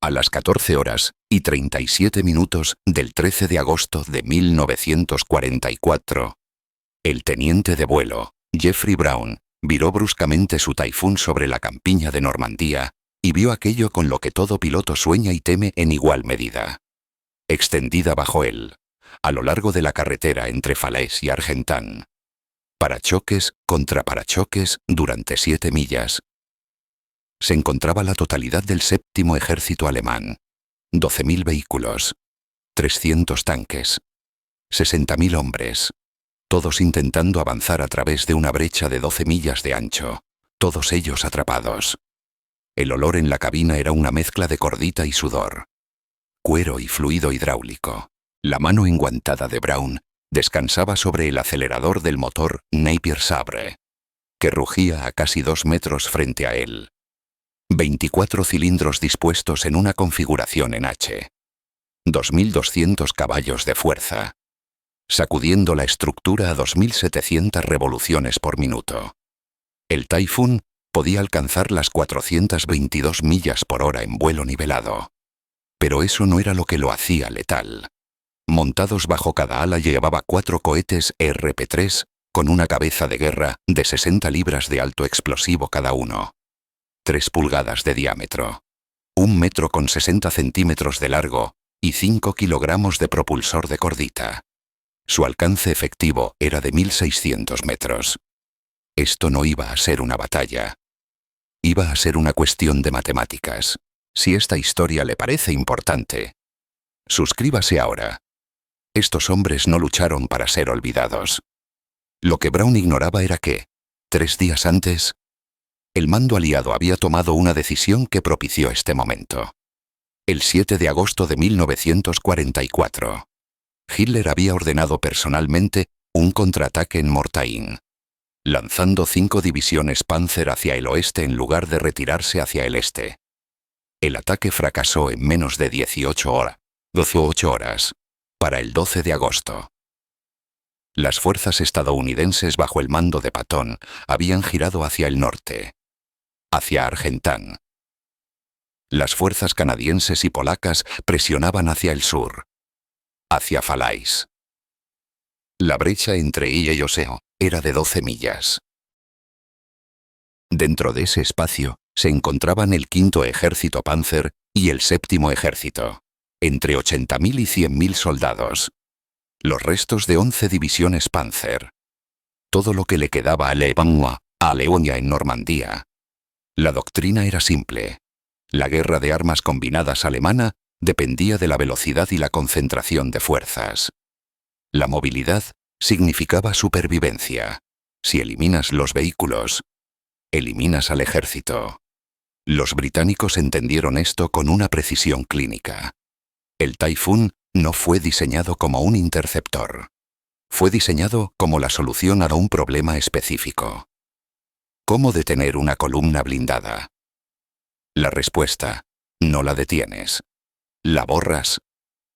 A las 14:37 del 13 de agosto de 1944, el teniente de vuelo, Jeffrey Brown, viró bruscamente su Typhoon sobre la campiña de Normandía y vio aquello con lo que todo piloto sueña y teme en igual medida. Extendida bajo él, a lo largo de la carretera entre Falaise y Argentan. Parachoques contra parachoques durante 7 millas. Se encontraba la totalidad del séptimo ejército alemán. 12.000 vehículos, 300 tanques, 60.000 hombres, todos intentando avanzar a través de una brecha de 12 millas de ancho, todos ellos atrapados. El olor en la cabina era una mezcla de cordita y sudor, cuero y fluido hidráulico. La mano enguantada de Brown descansaba sobre el acelerador del motor Napier Sabre, que rugía a casi 2 metros frente a él. 24 cilindros dispuestos en una configuración en H. 2.200 caballos de fuerza, sacudiendo la estructura a 2.700 revoluciones por minuto. El Typhoon podía alcanzar las 422 millas por hora en vuelo nivelado. Pero eso no era lo que lo hacía letal. Montados bajo cada ala llevaba 4 cohetes RP-3 con una cabeza de guerra de 60 libras de alto explosivo cada uno. 3 pulgadas de diámetro, 1 metro con 60 centímetros de largo y 5 kilogramos de propulsor de cordita. Su alcance efectivo era de 1.600 metros. Esto no iba a ser una batalla. Iba a ser una cuestión de matemáticas. Si esta historia le parece importante, suscríbase ahora. Estos hombres no lucharon para ser olvidados. Lo que Brown ignoraba era que, 3 días antes, el mando aliado había tomado una decisión que propició este momento. El 7 de agosto de 1944, Hitler había ordenado personalmente un contraataque en Mortain, lanzando 5 divisiones Panzer hacia el oeste en lugar de retirarse hacia el este. El ataque fracasó en menos de 18 horas, para el 12 de agosto. Las fuerzas estadounidenses bajo el mando de Patton habían girado hacia el norte, hacia Argentan. Las fuerzas canadienses y polacas presionaban hacia el sur, hacia Falaise. La brecha entre ella y Oseo era de 12 millas. Dentro de ese espacio se encontraban el 5º Ejército Panzer y el 7º Ejército, entre 80.000 y 100.000 soldados. Los restos de 11 divisiones Panzer. Todo lo que le quedaba a Leonia en Normandía. La doctrina era simple. La guerra de armas combinadas alemana dependía de la velocidad y la concentración de fuerzas. La movilidad significaba supervivencia. Si eliminas los vehículos, eliminas al ejército. Los británicos entendieron esto con una precisión clínica. El Typhoon no fue diseñado como un interceptor. Fue diseñado como la solución a un problema específico. ¿Cómo detener una columna blindada? La respuesta: no la detienes. La borras.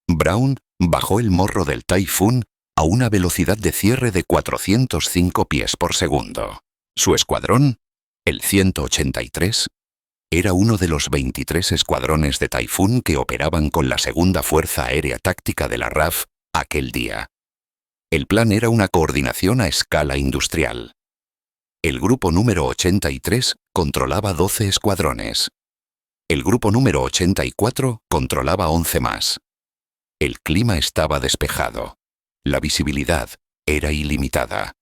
Brown bajó el morro del Typhoon a una velocidad de cierre de 405 pies por segundo. Su escuadrón, el 183, era uno de los 23 escuadrones de Typhoon que operaban con la segunda Fuerza Aérea Táctica de la RAF aquel día. El plan era una coordinación a escala industrial. El grupo número 83 controlaba 12 escuadrones. El grupo número 84 controlaba 11 más. El clima estaba despejado. La visibilidad era ilimitada.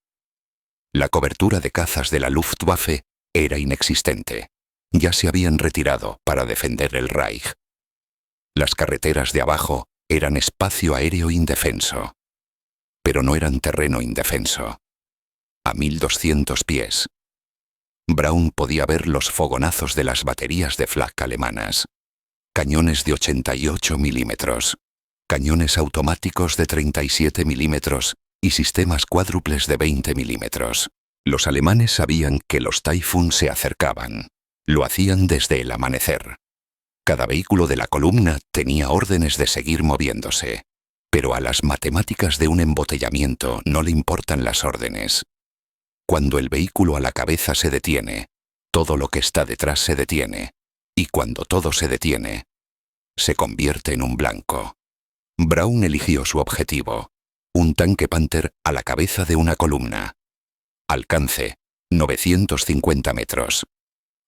La cobertura de cazas de la Luftwaffe era inexistente. Ya se habían retirado para defender el Reich. Las carreteras de abajo eran espacio aéreo indefenso. Pero no eran terreno indefenso. A 1.200 pies. Brown podía ver los fogonazos de las baterías de flak alemanas. Cañones de 88 milímetros. Cañones automáticos de 37 milímetros y sistemas cuádruples de 20 milímetros. Los alemanes sabían que los Typhoon se acercaban. Lo hacían desde el amanecer. Cada vehículo de la columna tenía órdenes de seguir moviéndose. Pero a las matemáticas de un embotellamiento no le importan las órdenes. Cuando el vehículo a la cabeza se detiene, todo lo que está detrás se detiene. Y cuando todo se detiene, Se convierte en un blanco. Braun eligió su objetivo. Un tanque Panther a la cabeza de una columna. Alcance: 950 metros.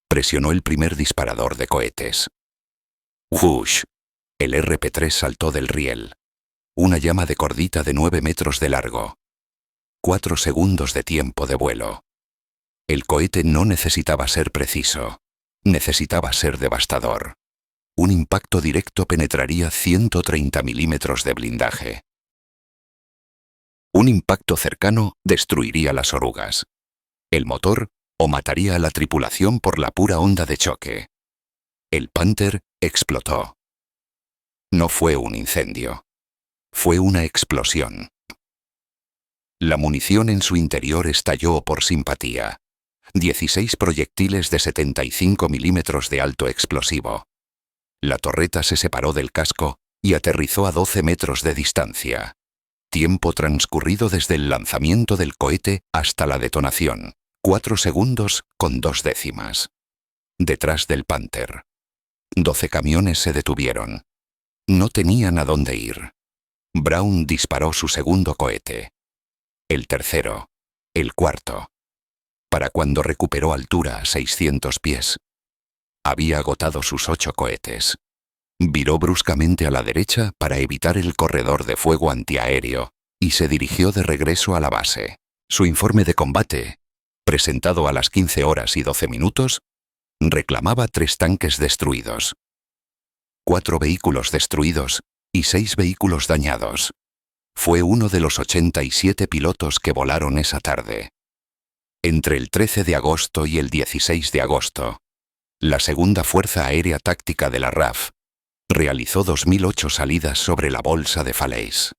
Presionó el primer disparador de cohetes. ¡Whoosh! El RP-3 saltó del riel. Una llama de cordita de 9 metros de largo. 4 segundos de tiempo de vuelo. El cohete no necesitaba ser preciso. Necesitaba ser devastador. Un impacto directo penetraría 130 milímetros de blindaje. Un impacto cercano destruiría las orugas. El motor o mataría a la tripulación por la pura onda de choque. El Panther explotó. No fue un incendio. Fue una explosión. La munición en su interior estalló por simpatía. 16 proyectiles de 75 milímetros de alto explosivo. La torreta se separó del casco y aterrizó a 12 metros de distancia. Tiempo transcurrido desde el lanzamiento del cohete hasta la detonación. 4 segundos con 2 décimas. Detrás del Panther. 12 camiones se detuvieron. No tenían a dónde ir. Braun disparó su segundo cohete. El tercero. El cuarto. Para cuando recuperó altura a 600 pies. Había agotado sus 8 cohetes. Viró bruscamente a la derecha para evitar el corredor de fuego antiaéreo y se dirigió de regreso a la base. Su informe de combate, presentado a las 15 horas y 12 minutos, reclamaba 3 tanques destruidos, 4 vehículos destruidos y 6 vehículos dañados. Fue uno de los 87 pilotos que volaron esa tarde. Entre el 13 de agosto y el 16 de agosto, la Segunda Fuerza Aérea Táctica de la RAF realizó 2008 salidas sobre la bolsa de Falaise.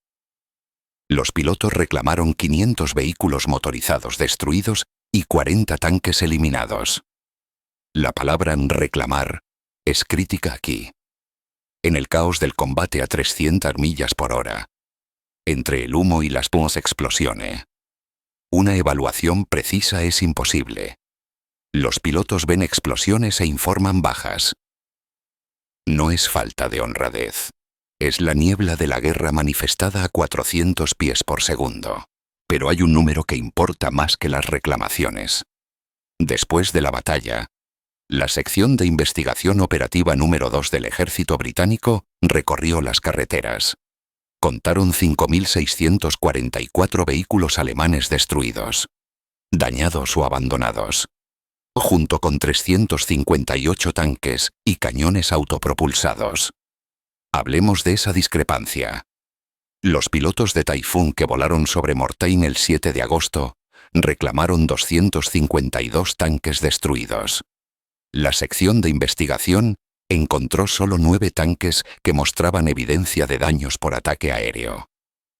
Los pilotos reclamaron 500 vehículos motorizados destruidos y 40 tanques eliminados. La palabra reclamar es crítica aquí. En el caos del combate a 300 millas por hora, entre el humo y las explosiones, una evaluación precisa es imposible. Los pilotos ven explosiones e informan bajas. No es falta de honradez. Es la niebla de la guerra manifestada a 400 pies por segundo. Pero hay un número que importa más que las reclamaciones. Después de la batalla, la sección de investigación operativa número 2 del ejército británico recorrió las carreteras. Contaron 5.644 vehículos alemanes destruidos, dañados o abandonados, junto con 358 tanques y cañones autopropulsados. Hablemos de esa discrepancia. Los pilotos de Typhoon que volaron sobre Mortain el 7 de agosto reclamaron 252 tanques destruidos. La sección de investigación encontró solo 9 tanques que mostraban evidencia de daños por ataque aéreo.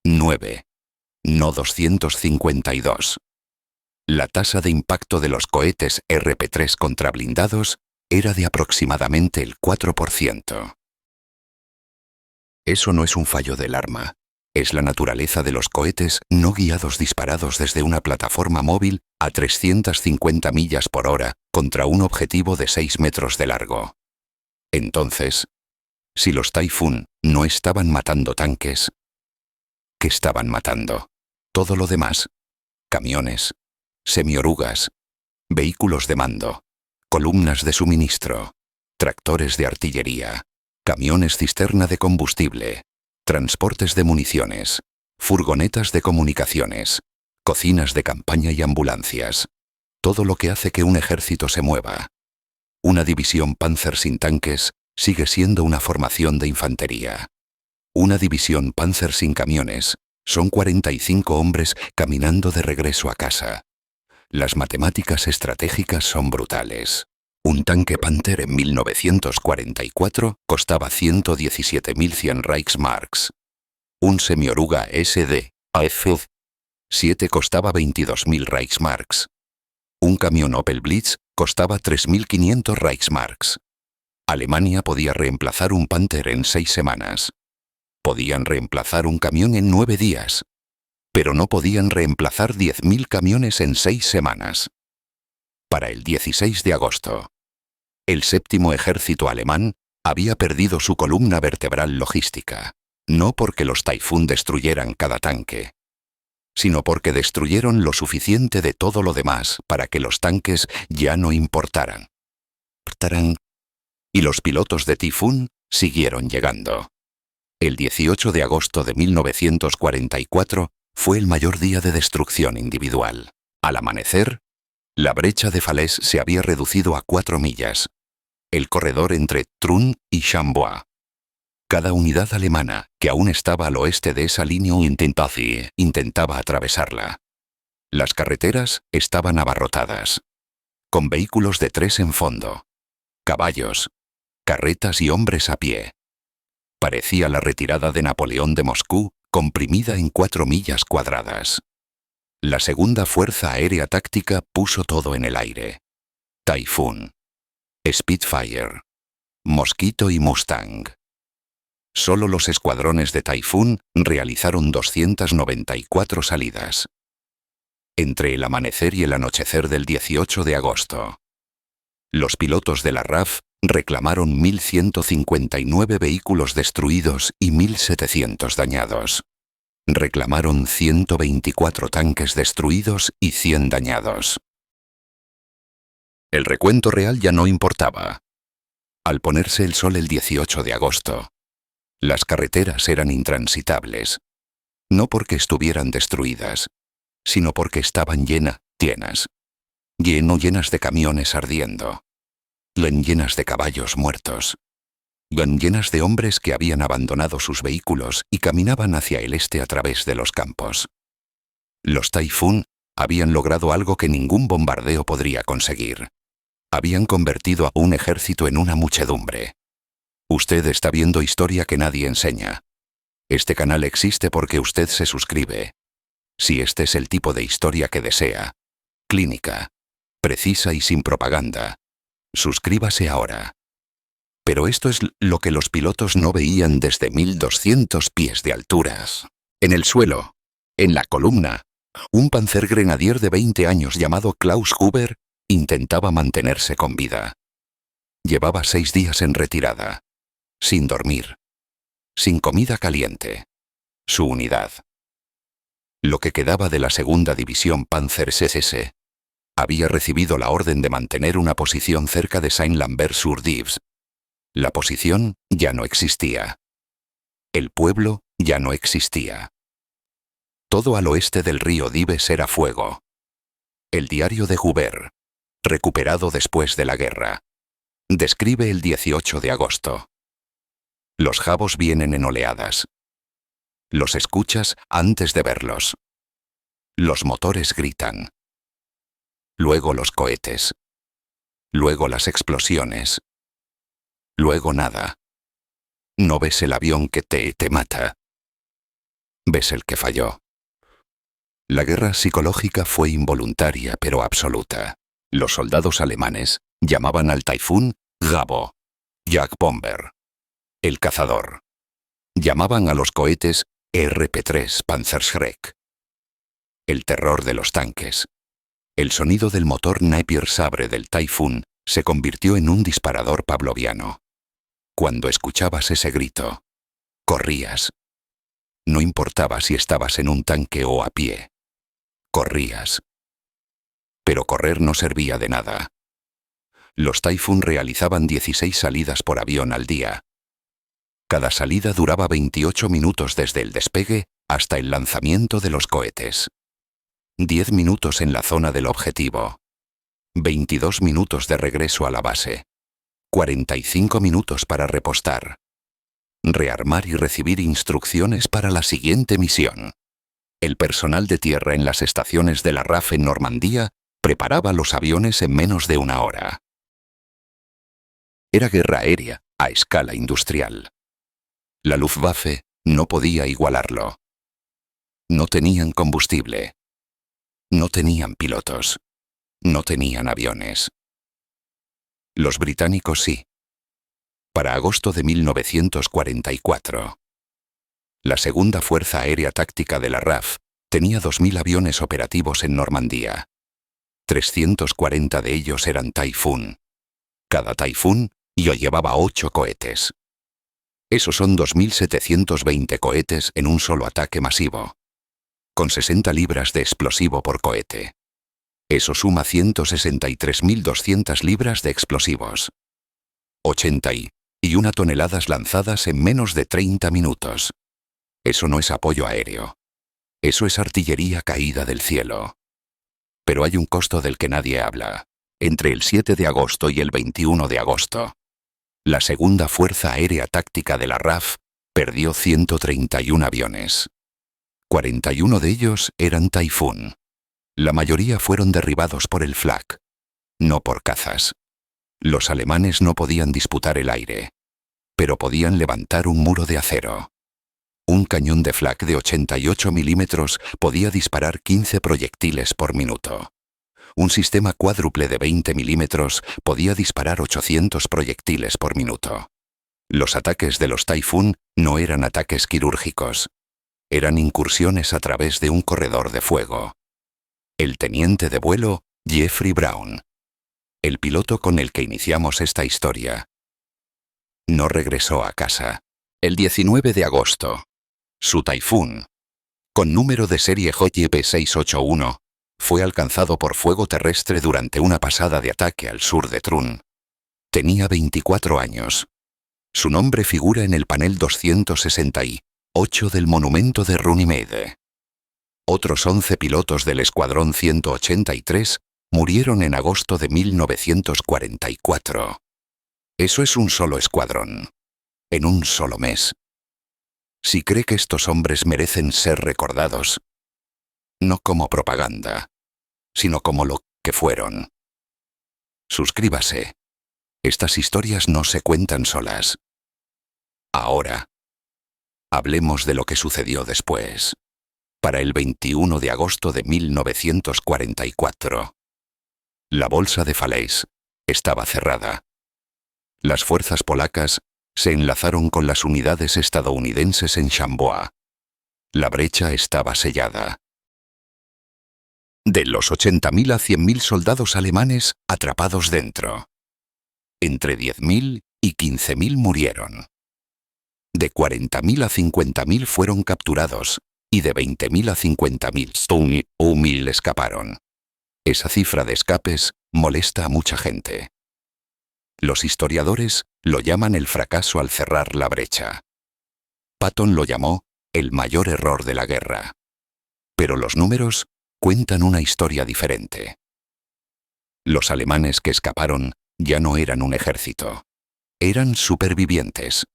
9, no 252. La tasa de impacto de los cohetes RP-3 contra blindados era de aproximadamente el 4%. Eso no es un fallo del arma. Es la naturaleza de los cohetes no guiados disparados desde una plataforma móvil a 350 millas por hora contra un objetivo de 6 metros de largo. Entonces, si los Typhoon no estaban matando tanques, ¿qué estaban matando? Todo lo demás: camiones, semiorugas, vehículos de mando, columnas de suministro, tractores de artillería, camiones cisterna de combustible, transportes de municiones, furgonetas de comunicaciones, cocinas de campaña y ambulancias. Todo lo que hace que un ejército se mueva. Una división Panzer sin tanques sigue siendo una formación de infantería. Una división Panzer sin camiones son 45 hombres caminando de regreso a casa. Las matemáticas estratégicas son brutales. Un tanque Panther en 1944 costaba 117.100 Reichsmarks. Un semioruga SD AF-7 costaba 22.000 Reichsmarks. Un camión Opel Blitz costaba 3.500 Reichsmarks. Alemania podía reemplazar un Panther en 6 semanas. Podían reemplazar un camión en 9 días. Pero no podían reemplazar 10.000 camiones en 6 semanas. Para el 16 de agosto, el séptimo ejército alemán había perdido su columna vertebral logística, no porque los Taifún destruyeran cada tanque, sino porque destruyeron lo suficiente de todo lo demás para que los tanques ya no importaran. Y los pilotos de Typhoon siguieron llegando. El 18 de agosto de 1944 fue el mayor día de destrucción individual. Al amanecer, la brecha de Falaise se había reducido a 4 millas. El corredor entre Trun y Chambois. Cada unidad alemana, que aún estaba al oeste de esa línea intentaba atravesarla. Las carreteras estaban abarrotadas, con vehículos de 3 en fondo, caballos, carretas y hombres a pie. Parecía la retirada de Napoleón de Moscú, comprimida en 4 millas cuadradas. La segunda fuerza aérea táctica puso todo en el aire. Typhoon, Spitfire, Mosquito y Mustang. Solo los escuadrones de Typhoon realizaron 294 salidas. Entre el amanecer y el anochecer del 18 de agosto. Los pilotos de la RAF reclamaron 1.159 vehículos destruidos y 1.700 dañados. Reclamaron 124 tanques destruidos y 100 dañados. El recuento real ya no importaba. Al ponerse el sol el 18 de agosto, las carreteras eran intransitables, no porque estuvieran destruidas, sino porque estaban llenas de camiones ardiendo, llenas de caballos muertos, llenas de hombres que habían abandonado sus vehículos y caminaban hacia el este a través de los campos. Los Typhoon habían logrado algo que ningún bombardeo podría conseguir. Habían convertido a un ejército en una muchedumbre. Usted está viendo historia que nadie enseña. Este canal existe porque usted se suscribe. Si este es el tipo de historia que desea, clínica, precisa y sin propaganda, suscríbase ahora. Pero esto es lo que los pilotos no veían desde 1.200 pies de alturas. En el suelo, en la columna, un panzergrenadier de 20 años llamado Klaus Huber intentaba mantenerse con vida. Llevaba 6 días en retirada, sin dormir, sin comida caliente. Su unidad, lo que quedaba de la segunda división Panzer SS, había recibido la orden de mantener una posición cerca de Saint-Lambert-sur-Dives. La posición ya no existía. El pueblo ya no existía. Todo al oeste del río Dives era fuego. El diario de Huber, recuperado después de la guerra, describe el 18 de agosto. Los jabos vienen en oleadas. Los escuchas antes de verlos. Los motores gritan. Luego los cohetes. Luego las explosiones. Luego nada. No ves el avión que te mata. Ves el que falló. La guerra psicológica fue involuntaria pero absoluta. Los soldados alemanes llamaban al Typhoon Gabo, Jagdbomber, el cazador. Llamaban a los cohetes RP-3 Panzerschreck. El terror de los tanques. El sonido del motor Napier Sabre del Typhoon se convirtió en un disparador pavloviano. Cuando escuchabas ese grito, corrías. No importaba si estabas en un tanque o a pie. Corrías. Pero correr no servía de nada. Los Typhoon realizaban 16 salidas por avión al día. Cada salida duraba 28 minutos desde el despegue hasta el lanzamiento de los cohetes. 10 minutos en la zona del objetivo. 22 minutos de regreso a la base. 45 minutos para repostar. Rearmar y recibir instrucciones para la siguiente misión. El personal de tierra en las estaciones de la RAF en Normandía preparaba los aviones en menos de 1 hora. Era guerra aérea a escala industrial. La Luftwaffe no podía igualarlo. No tenían combustible. No tenían pilotos. No tenían aviones. Los británicos sí. Para agosto de 1944. La segunda fuerza aérea táctica de la RAF tenía 2.000 aviones operativos en Normandía. 340 de ellos eran Typhoon. Cada Typhoon y hoy llevaba 8 cohetes. Esos son 2.720 cohetes en un solo ataque masivo, con 60 libras de explosivo por cohete. Eso suma 163.200 libras de explosivos. 81 toneladas lanzadas en menos de 30 minutos. Eso no es apoyo aéreo. Eso es artillería caída del cielo. Pero hay un costo del que nadie habla. Entre el 7 de agosto y el 21 de agosto, la segunda Fuerza Aérea Táctica de la RAF perdió 131 aviones. 41 de ellos eran Typhoon. La mayoría fueron derribados por el Flak, no por cazas. Los alemanes no podían disputar el aire, pero podían levantar un muro de acero. Un cañón de Flak de 88 milímetros podía disparar 15 proyectiles por minuto. Un sistema cuádruple de 20 milímetros podía disparar 800 proyectiles por minuto. Los ataques de los Typhoon no eran ataques quirúrgicos. Eran incursiones a través de un corredor de fuego. El teniente de vuelo, Jeffrey Brown, el piloto con el que iniciamos esta historia, no regresó a casa. El 19 de agosto, su Typhoon, con número de serie JP681, fue alcanzado por fuego terrestre durante una pasada de ataque al sur de Trun. Tenía 24 años. Su nombre figura en el panel 268 del monumento de Runnymede. Otros 11 pilotos del Escuadrón 183 murieron en agosto de 1944. Eso es un solo escuadrón, en un solo mes. Si cree que estos hombres merecen ser recordados, no como propaganda, sino como lo que fueron. Suscríbase. Estas historias no se cuentan solas. Ahora, hablemos de lo que sucedió después. Para el 21 de agosto de 1944, la bolsa de Falaise estaba cerrada. Las fuerzas polacas se enlazaron con las unidades estadounidenses en Chambois. La brecha estaba sellada. De los 80.000 a 100.000 soldados alemanes atrapados dentro, entre 10.000 y 15.000 murieron. De 40.000 a 50.000 fueron capturados y de 20.000 a 50.000 escaparon. Esa cifra de escapes molesta a mucha gente. Los historiadores lo llaman el fracaso al cerrar la brecha. Patton lo llamó el mayor error de la guerra. Pero los números cuentan una historia diferente. Los alemanes que escaparon ya no eran un ejército. Eran supervivientes.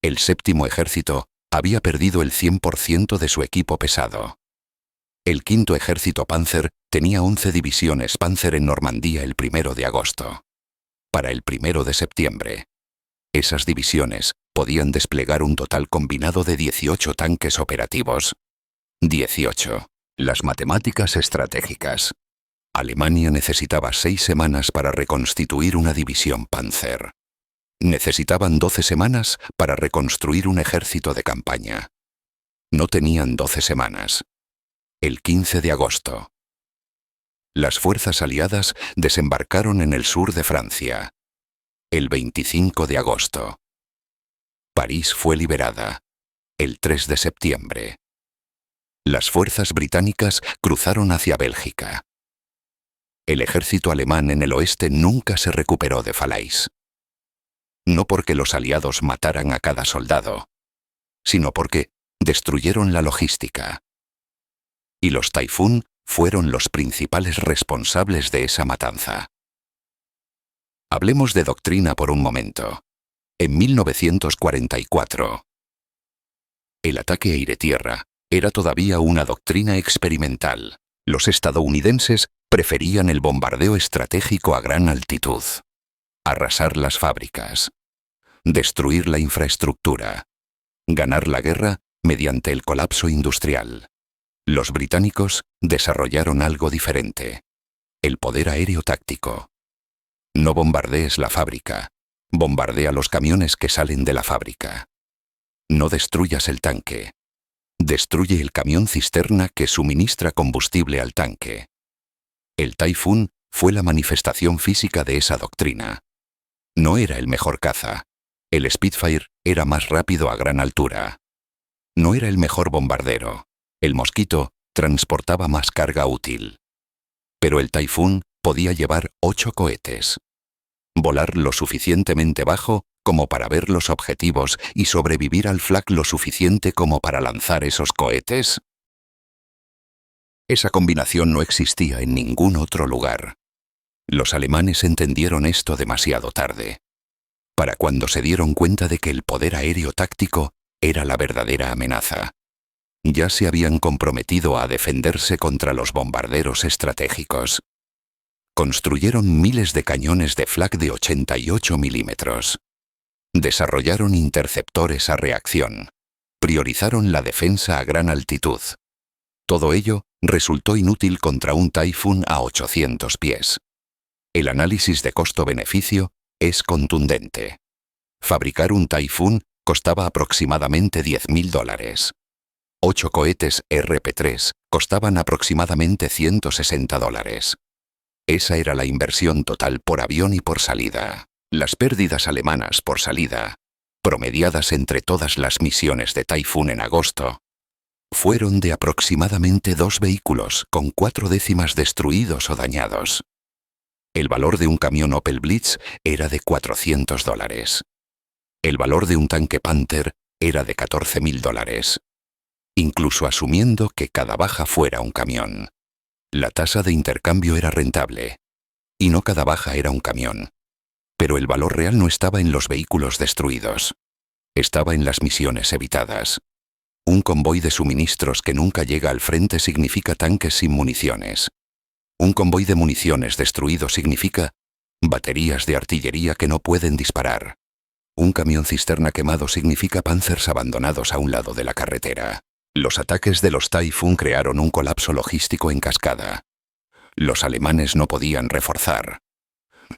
El séptimo ejército había perdido el 100% de su equipo pesado. El quinto ejército Panzer tenía 11 divisiones Panzer en Normandía el 1 de agosto. Para el 1 de septiembre, esas divisiones podían desplegar un total combinado de 18 tanques operativos. 18. Las matemáticas estratégicas. Alemania necesitaba 6 semanas para reconstituir una división Panzer. Necesitaban 12 semanas para reconstruir un ejército de campaña. No tenían 12 semanas. El 15 de agosto. Las fuerzas aliadas desembarcaron en el sur de Francia. El 25 de agosto. París fue liberada. El 3 de septiembre. Las fuerzas británicas cruzaron hacia Bélgica. El ejército alemán en el oeste nunca se recuperó de Falaise. No porque los aliados mataran a cada soldado, sino porque destruyeron la logística. Y los Typhoon fueron los principales responsables de esa matanza. Hablemos de doctrina por un momento. En 1944, el ataque aire-tierra era todavía una doctrina experimental. Los estadounidenses preferían el bombardeo estratégico a gran altitud, arrasar las fábricas, destruir la infraestructura, ganar la guerra mediante el colapso industrial. Los británicos desarrollaron algo diferente: el poder aéreo táctico. No bombardees la fábrica, bombardea los camiones que salen de la fábrica. No destruyas el tanque, destruye el camión cisterna que suministra combustible al tanque. El Typhoon fue la manifestación física de esa doctrina. No era el mejor caza. El Spitfire era más rápido a gran altura. No era el mejor bombardero. El Mosquito transportaba más carga útil. Pero el Typhoon podía llevar 8 cohetes. Volar lo suficientemente bajo como para ver los objetivos y sobrevivir al flak lo suficiente como para lanzar esos cohetes. Esa combinación no existía en ningún otro lugar. Los alemanes entendieron esto demasiado tarde. Para cuando se dieron cuenta de que el poder aéreo táctico era la verdadera amenaza. Ya se habían comprometido a defenderse contra los bombarderos estratégicos. Construyeron miles de cañones de flak de 88 milímetros. Desarrollaron interceptores a reacción. Priorizaron la defensa a gran altitud. Todo ello resultó inútil contra un Typhoon a 800 pies. El análisis de costo-beneficio es contundente. Fabricar un Typhoon costaba aproximadamente $10.000. 8 cohetes RP-3 costaban aproximadamente $160. Esa era la inversión total por avión y por salida. Las pérdidas alemanas por salida, promediadas entre todas las misiones de Typhoon en agosto, fueron de aproximadamente 2 vehículos con 4 décimas destruidos o dañados. El valor de un camión Opel Blitz era de $400. El valor de un tanque Panther era de $14.000. Incluso asumiendo que cada baja fuera un camión. La tasa de intercambio era rentable. Y no cada baja era un camión. Pero el valor real no estaba en los vehículos destruidos. Estaba en las misiones evitadas. Un convoy de suministros que nunca llega al frente significa tanques sin municiones. Un convoy de municiones destruido significa baterías de artillería que no pueden disparar. Un camión cisterna quemado significa Panzers abandonados a un lado de la carretera. Los ataques de los Typhoon crearon un colapso logístico en cascada. Los alemanes no podían reforzar.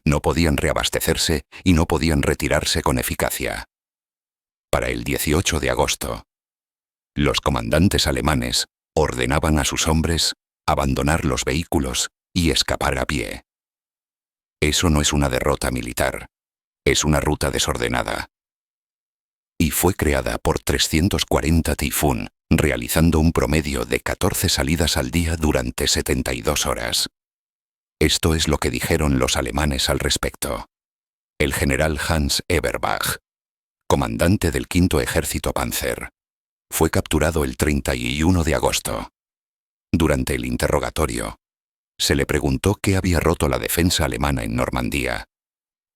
No podían reabastecerse y no podían retirarse con eficacia. Para el 18 de agosto, los comandantes alemanes ordenaban a sus hombres abandonar los vehículos y escapar a pie. Eso no es una derrota militar, es una ruta desordenada. Y fue creada por 340 Typhoon, realizando un promedio de 14 salidas al día durante 72 horas. Esto es lo que dijeron los alemanes al respecto. El general Hans Eberbach, comandante del V Ejército Panzer, fue capturado el 31 de agosto. Durante el interrogatorio, se le preguntó qué había roto la defensa alemana en Normandía.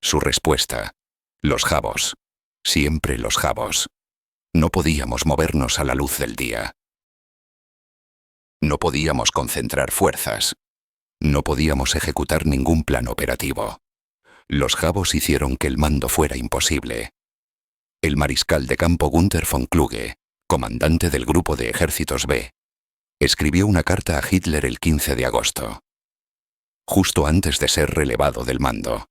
Su respuesta: los jabos. Siempre los jabos. No podíamos movernos a la luz del día. No podíamos concentrar fuerzas. No podíamos ejecutar ningún plan operativo. Los jabos hicieron que el mando fuera imposible. El mariscal de campo Günther von Kluge, comandante del grupo de ejércitos B, escribió una carta a Hitler el 15 de agosto. Justo antes de ser relevado del mando.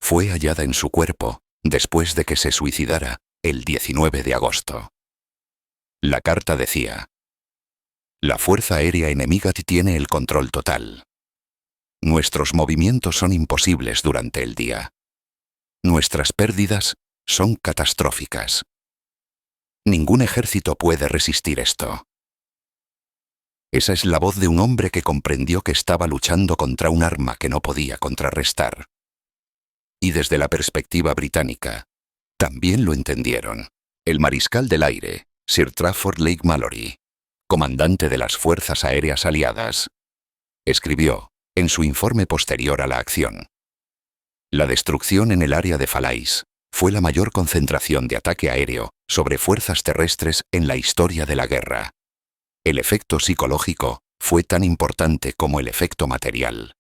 Fue hallada en su cuerpo, después de que se suicidara, el 19 de agosto. La carta decía: la fuerza aérea enemiga tiene el control total. Nuestros movimientos son imposibles durante el día. Nuestras pérdidas son catastróficas. Ningún ejército puede resistir esto. Esa es la voz de un hombre que comprendió que estaba luchando contra un arma que no podía contrarrestar. Y desde la perspectiva británica, también lo entendieron. El mariscal del aire, Sir Trafford Lake Mallory, comandante de las Fuerzas Aéreas Aliadas, escribió, en su informe posterior a la acción: la destrucción en el área de Falaise fue la mayor concentración de ataque aéreo sobre fuerzas terrestres en la historia de la guerra. El efecto psicológico fue tan importante como el efecto material.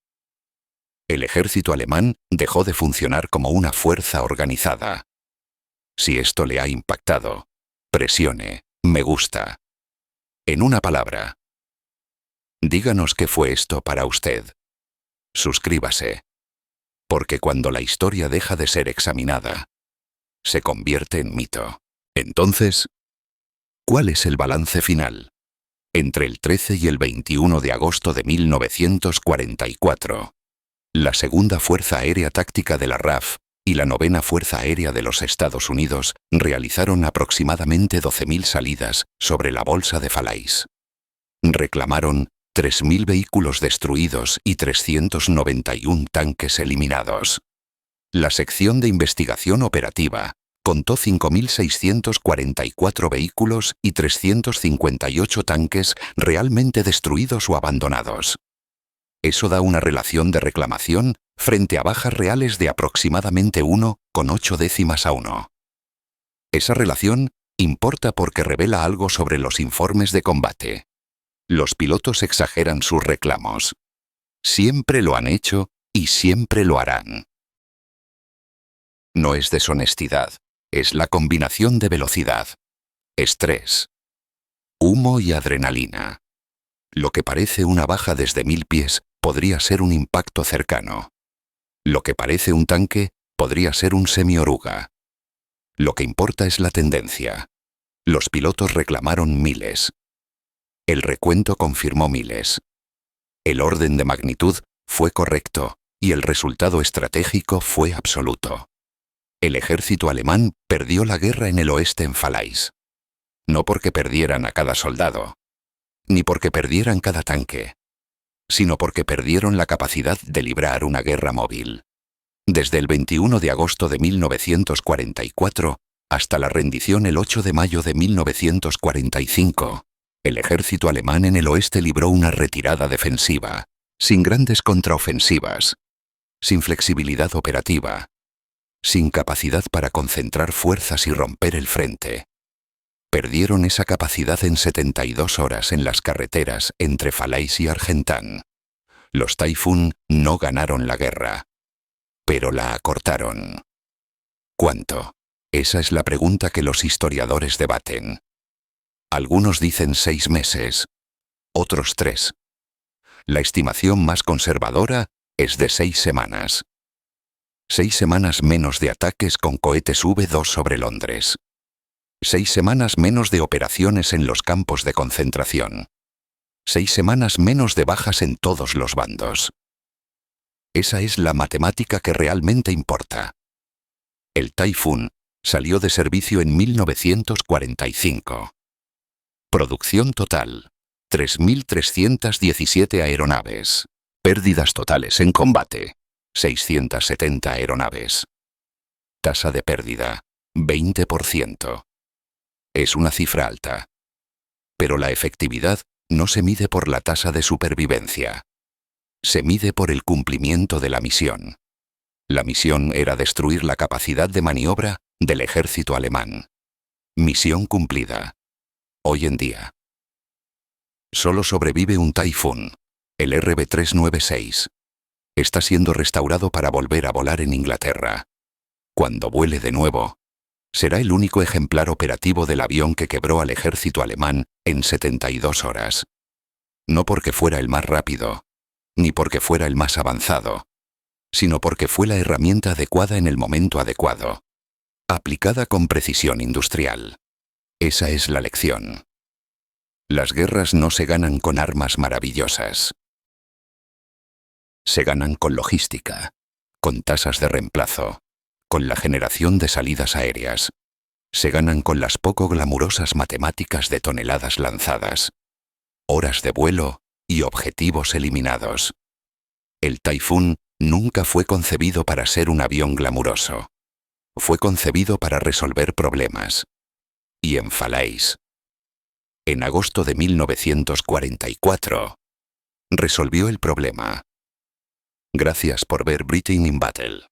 El ejército alemán dejó de funcionar como una fuerza organizada. Si esto le ha impactado, presione, me gusta. En una palabra, díganos qué fue esto para usted. Suscríbase. Porque cuando la historia deja de ser examinada, se convierte en mito. Entonces, ¿cuál es el balance final? Entre el 13 y el 21 de agosto de 1944, la segunda Fuerza Aérea Táctica de la RAF y la 9ª Fuerza Aérea de los Estados Unidos realizaron aproximadamente 12.000 salidas sobre la bolsa de Falaise. Reclamaron 3.000 vehículos destruidos y 391 tanques eliminados. La sección de investigación operativa contó 5.644 vehículos y 358 tanques realmente destruidos o abandonados. Eso da una relación de reclamación frente a bajas reales de aproximadamente 1,8 a 1. Esa relación importa porque revela algo sobre los informes de combate. Los pilotos exageran sus reclamos. Siempre lo han hecho y siempre lo harán. No es deshonestidad, es la combinación de velocidad, estrés, humo y adrenalina. Lo que parece una baja desde 1000 pies podría ser un impacto cercano. Lo que parece un tanque podría ser un semi-oruga. Lo que importa es la tendencia. Los pilotos reclamaron miles. El recuento confirmó miles. El orden de magnitud fue correcto y el resultado estratégico fue absoluto. El ejército alemán perdió la guerra en el oeste en Falaise. No porque perdieran a cada soldado, ni porque perdieran cada tanque, sino porque perdieron la capacidad de librar una guerra móvil. Desde el 21 de agosto de 1944 hasta la rendición el 8 de mayo de 1945, el ejército alemán en el oeste libró una retirada defensiva, sin grandes contraofensivas, sin flexibilidad operativa, sin capacidad para concentrar fuerzas y romper el frente. Perdieron esa capacidad en 72 horas en las carreteras entre Falaise y Argentan. Los Taifun no ganaron la guerra, pero la acortaron. ¿Cuánto? Esa es la pregunta que los historiadores debaten. Algunos dicen 6 meses, otros 3. La estimación más conservadora es de 6 semanas. 6 semanas menos de ataques con cohetes V2 sobre Londres. 6 semanas menos de operaciones en los campos de concentración. 6 semanas menos de bajas en todos los bandos. Esa es la matemática que realmente importa. El Taifun salió de servicio en 1945. Producción total: 3.317 aeronaves. Pérdidas totales en combate: 670 aeronaves. Tasa de pérdida: 20%. Es una cifra alta. Pero la efectividad no se mide por la tasa de supervivencia. Se mide por el cumplimiento de la misión. La misión era destruir la capacidad de maniobra del ejército alemán. Misión cumplida. Hoy en día. Solo sobrevive un Taifun, el RB396. Está siendo restaurado para volver a volar en Inglaterra. Cuando vuele de nuevo, será el único ejemplar operativo del avión que quebró al ejército alemán en 72 horas. No porque fuera el más rápido, ni porque fuera el más avanzado, sino porque fue la herramienta adecuada en el momento adecuado, aplicada con precisión industrial. Esa es la lección. Las guerras no se ganan con armas maravillosas. Se ganan con logística, con tasas de reemplazo, con la generación de salidas aéreas. Se ganan con las poco glamurosas matemáticas de toneladas lanzadas, horas de vuelo y objetivos eliminados. El Taifun nunca fue concebido para ser un avión glamuroso. Fue concebido para resolver problemas. Y en Falaise, en agosto de 1944, resolvió el problema. Gracias por ver Britain in Battle.